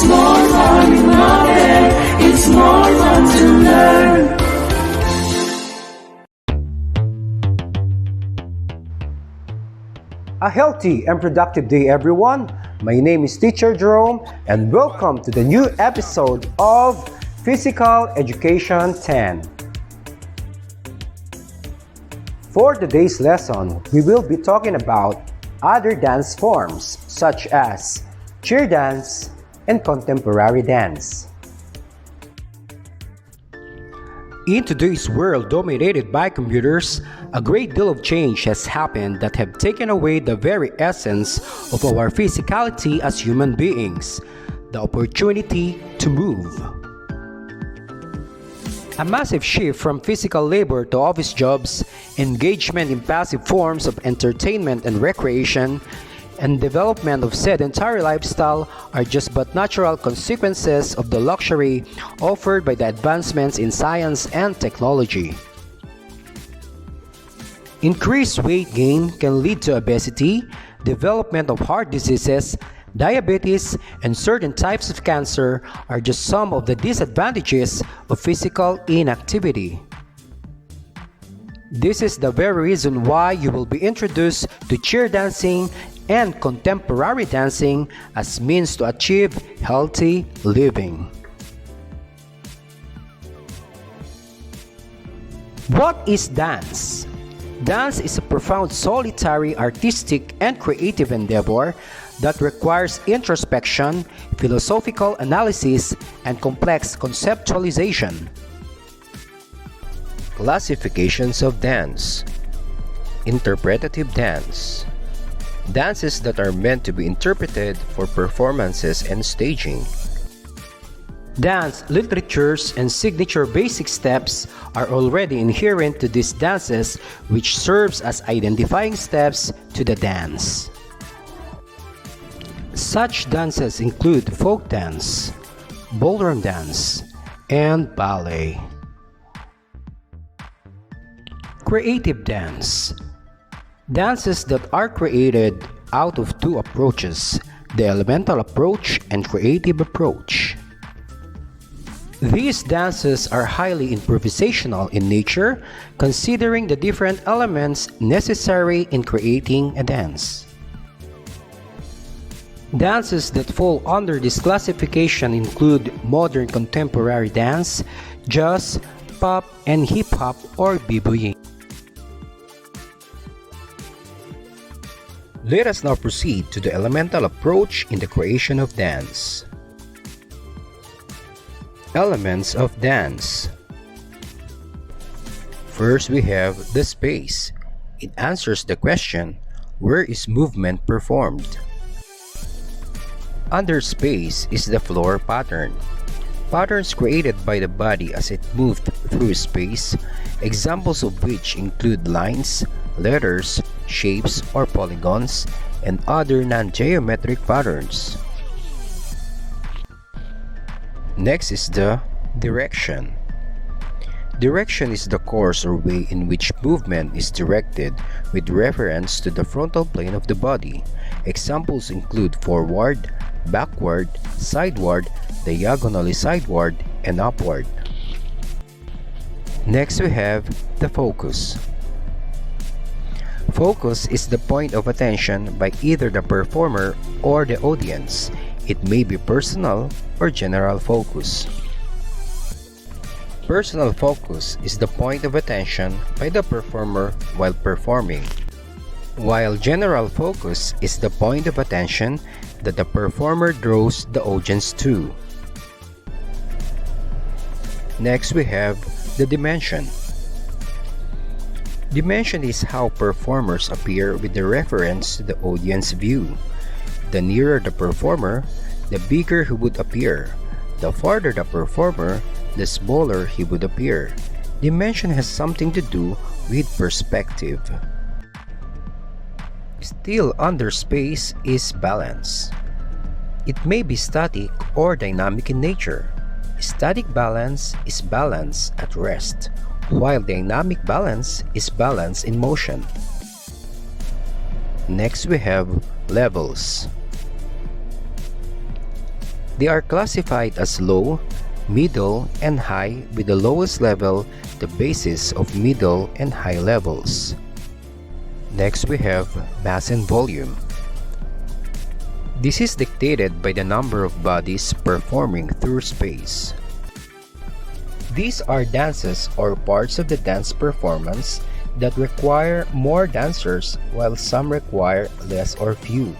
It's more fun out there. It's more fun to learn. A healthy and productive day, everyone. My name is Teacher Jerome, and welcome to the new episode of Physical Education 10. For today's lesson, we will be talking about other dance forms such as cheer dance and contemporary dance. In today's world dominated by computers, a great deal of change has happened that have taken away the very essence of our physicality as human beings, the opportunity to move. A massive shift from physical labor to office jobs, engagement in passive forms of entertainment and recreation, and development of sedentary lifestyle are just but natural consequences of the luxury offered by the advancements in science and technology. Increased weight gain can lead to obesity, development of heart diseases, diabetes, and certain types of cancer are just some of the disadvantages of physical inactivity. This is the very reason why you will be introduced to cheer dancing and contemporary dancing as means to achieve healthy living. What is dance? Dance is a profound solitary, artistic, and creative endeavor that requires introspection, philosophical analysis, and complex conceptualization. Classifications of dance. Interpretative dance. Dances that are meant to be interpreted for performances and staging. Dance literatures and signature basic steps are already inherent to these dances, which serves as identifying steps to the dance. Such dances include folk dance, ballroom dance, and ballet. Creative dance. Dances that are created out of two approaches, the elemental approach and creative approach. These dances are highly improvisational in nature, considering the different elements necessary in creating a dance. Dances that fall under this classification include modern contemporary dance, jazz, pop, and hip-hop or b-boying. Let us now proceed to the elemental approach in the creation of dance. Elements of dance. First, we have the space. It answers the question, where is movement performed? Under space is the floor pattern. Patterns created by the body as it moved through space, examples of which include lines, letters, shapes or polygons, and other non-geometric patterns. Next is the direction. Direction is the course or way in which movement is directed with reference to the frontal plane of the body. Examples include forward, backward, sideward, diagonally sideward, and upward. Next we have the focus. Focus is the point of attention by either the performer or the audience. It may be personal or general focus. Personal focus is the point of attention by the performer while performing, while general focus is the point of attention that the performer draws the audience to. Next we have the dimension. Dimension is how performers appear with the reference to the audience view. The nearer the performer, the bigger he would appear. The farther the performer, the smaller he would appear. Dimension has something to do with perspective. Still under space is balance. It may be static or dynamic in nature. Static balance is balance at rest, while dynamic balance is balance in motion. Next we have levels. They are classified as low, middle, and high, with the lowest level the basis of middle and high levels. Next we have mass and volume. This is dictated by the number of bodies performing through space. These are dances or parts of the dance performance that require more dancers while some require less or few.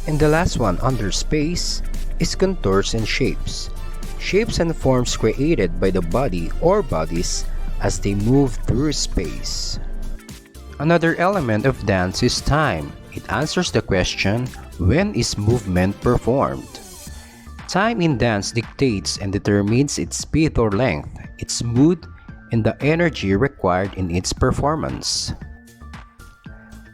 And the last one under space is contours and shapes. Shapes and forms created by the body or bodies as they move through space. Another element of dance is time. It answers the question, when is movement performed? Time in dance dictates and determines its speed or length, its mood, and the energy required in its performance.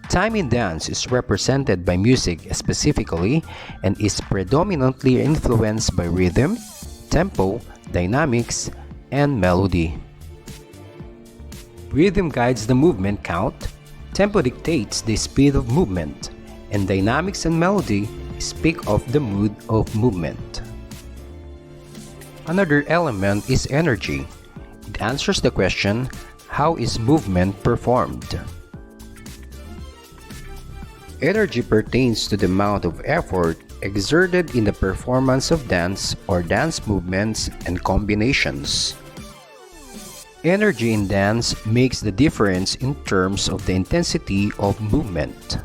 Time in dance is represented by music specifically and is predominantly influenced by rhythm, tempo, dynamics, and melody. Rhythm guides the movement count, tempo dictates the speed of movement, and dynamics and melody speak of the mood of movement. Another element is energy. It answers the question, how is movement performed? Energy pertains to the amount of effort exerted in the performance of dance or dance movements and combinations. Energy in dance makes the difference in terms of the intensity of movement.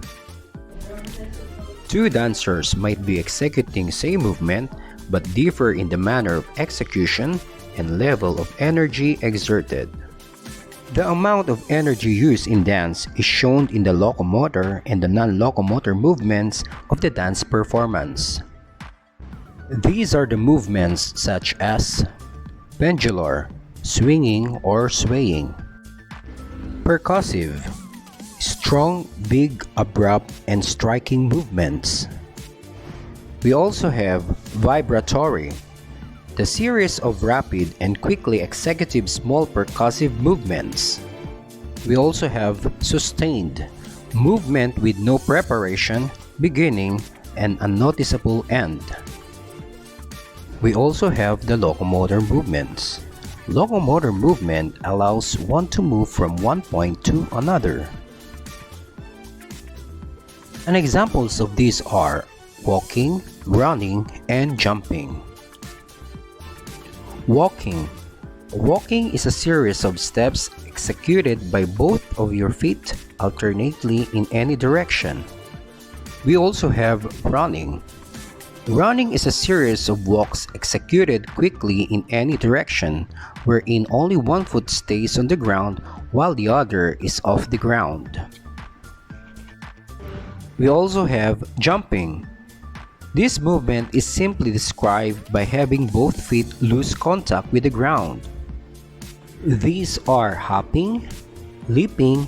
Two dancers might be executing same movement but differ in the manner of execution and level of energy exerted. The amount of energy used in dance is shown in the locomotor and the non-locomotor movements of the dance performance. These are the movements such as pendular, swinging or swaying; percussive, strong, big, abrupt, and striking movements. We also have vibratory, the series of rapid and quickly executive small percussive movements. We also have sustained, movement with no preparation, beginning, and unnoticeable end. We also have the locomotor movements. Locomotor movement allows one to move from one point to another. And examples of these are walking, running, and jumping. Walking. Walking is a series of steps executed by both of your feet alternately in any direction. We also have running. Running is a series of walks executed quickly in any direction, wherein only one foot stays on the ground while the other is off the ground. We also have jumping. This movement is simply described by having both feet lose contact with the ground. These are hopping, leaping,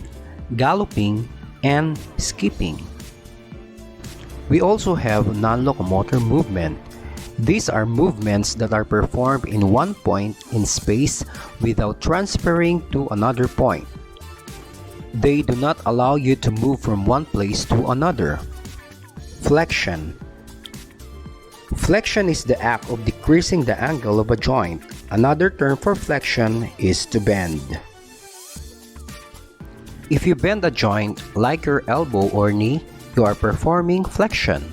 galloping, and skipping. We also have non-locomotor movement. These are movements that are performed in one point in space without transferring to another point. They do not allow you to move from one place to another. Flexion. Flexion is the act of decreasing the angle of a joint. Another term for flexion is to bend. If you bend a joint, like your elbow or knee, you are performing flexion.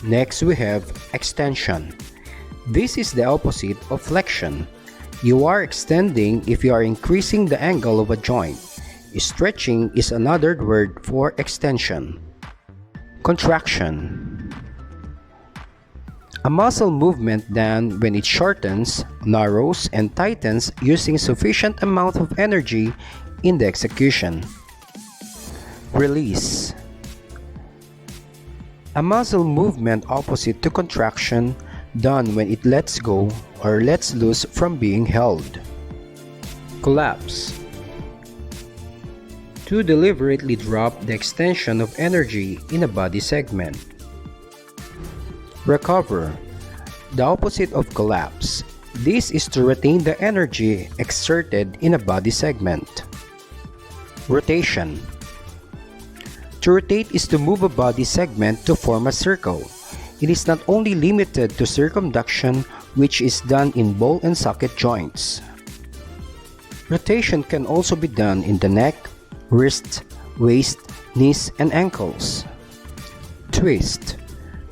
Next we have extension. This is the opposite of flexion. You are extending if you are increasing the angle of a joint. Stretching is another word for extension. Contraction. A muscle movement done when it shortens, narrows, and tightens using sufficient amount of energy in the execution. Release. A muscle movement opposite to contraction done when it lets go or lets loose from being held. Collapse. To deliberately drop the extension of energy in a body segment. Recover. The opposite of collapse. This is to retain the energy exerted in a body segment. Rotation. To rotate is to move a body segment to form a circle. It is not only limited to circumduction, which is done in ball and socket joints. Rotation can also be done in the neck, wrist, waist, knees, and ankles. Twist.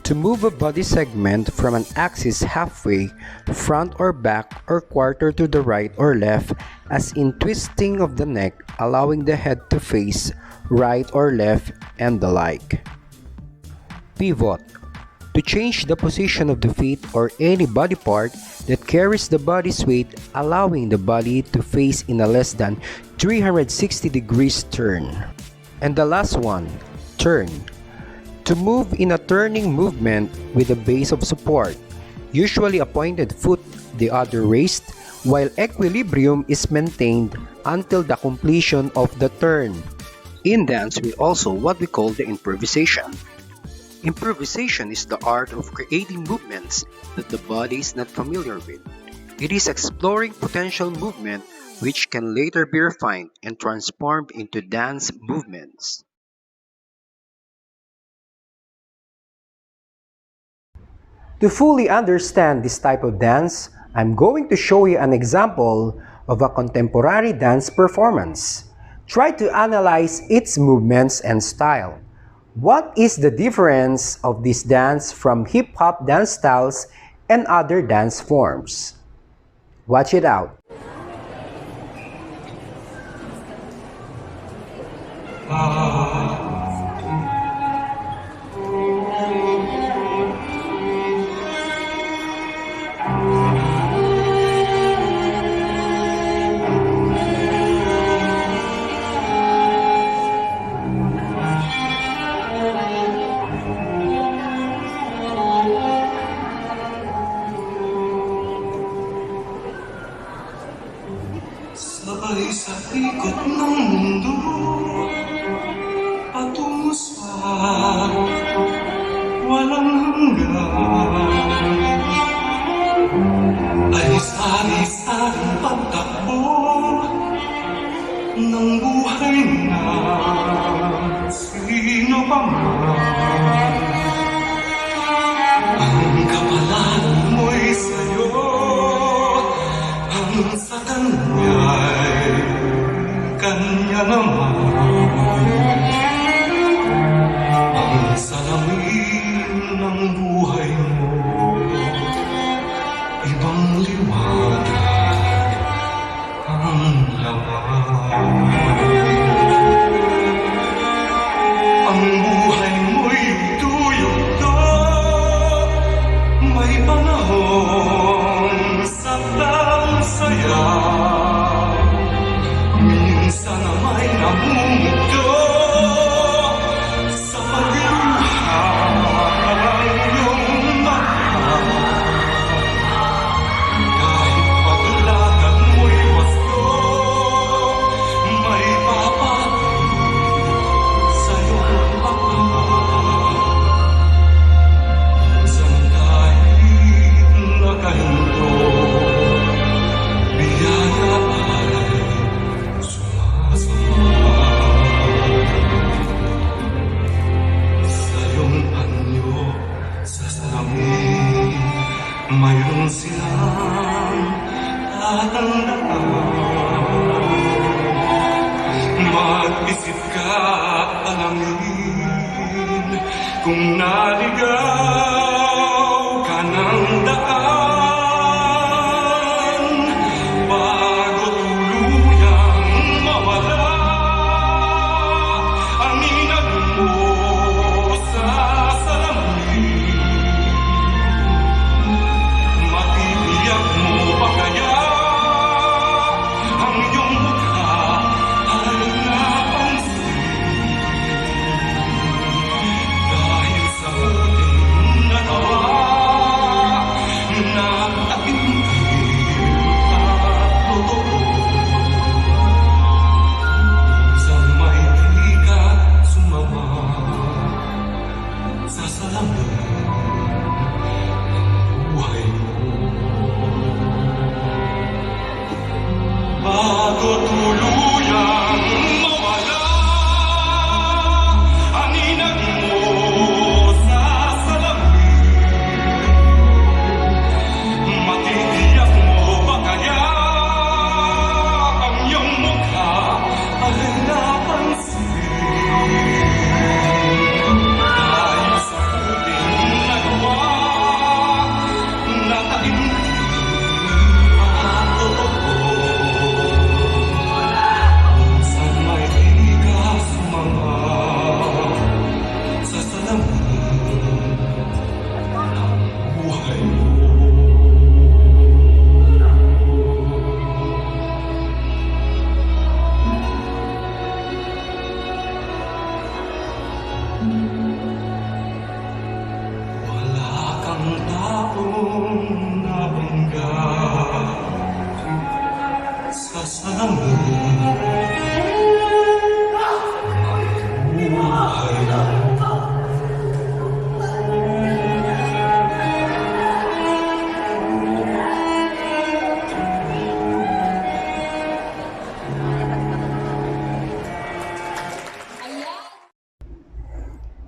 To move a body segment from an axis halfway, front or back, or quarter to the right or left, as in twisting of the neck, allowing the head to face right or left, and the like. Pivot. To change the position of the feet or any body part that carries the body's weight, allowing the body to face in a less than 360 degrees turn. And the last one, turn. To move in a turning movement with a base of support, usually a pointed foot, the other raised, while equilibrium is maintained until the completion of the turn. In dance, we also what we call the improvisation. Improvisation is the art of creating movements that the body is not familiar with. It is exploring potential movement which can later be refined and transformed into dance movements. To fully understand this type of dance, I'm going to show you an example of a contemporary dance performance. Try to analyze its movements and style. What is the difference of this dance from hip-hop dance styles and other dance forms? Watch it out. Sabay sa ikot ng mundo, patungo sa walang hanggan. Ay sari-saring pagtakbo ng buhay na sino pa man. Ang kapalan mo'y sa'yo, ang sa kanya'y kanya naman. Ang salamin ng buhay mo, ibang liwanag ang laman. Ang buhay mo'y tuyok-to, may panahon sa saya. Minsan na may namumugto sa pagluha ng iyong mata. Kahit paglakad mo'y wasto, may papatin sa iyong mata. Minsan kahit nakahinto, biyaya ay sumasama. Sa iyong anyo, sa salamin, mayroon silang tatandaan. Mag-isip ka at alamin kung naligaw ka ng daan. Bago tuluyang mawala ang inag mo sa salamin, matitiyak mo ba kaya ang iyong mukha ay napansin? Dahil sa ating nagawa na taimtim at totoo, sa may di ka sumama sa salamin ng buhay mo. Bago tuluyang mawala ang inag mo sa salamin, Wala kang taong nabangga sa salamin.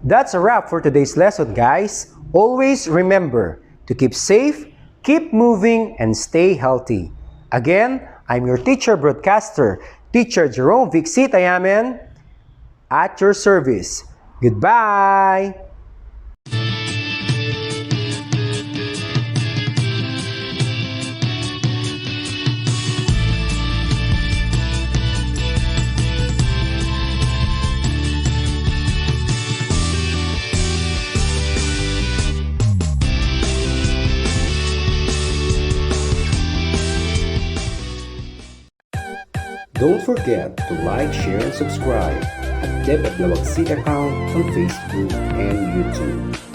That's a wrap for today's lesson, guys. Always remember to keep safe, keep moving, and stay healthy. Again, I'm your teacher broadcaster, Teacher Jerome Vixit Ayamen, at your service. Goodbye! Don't forget to like, share, and subscribe at Deb at Lawagsit account on Facebook and YouTube.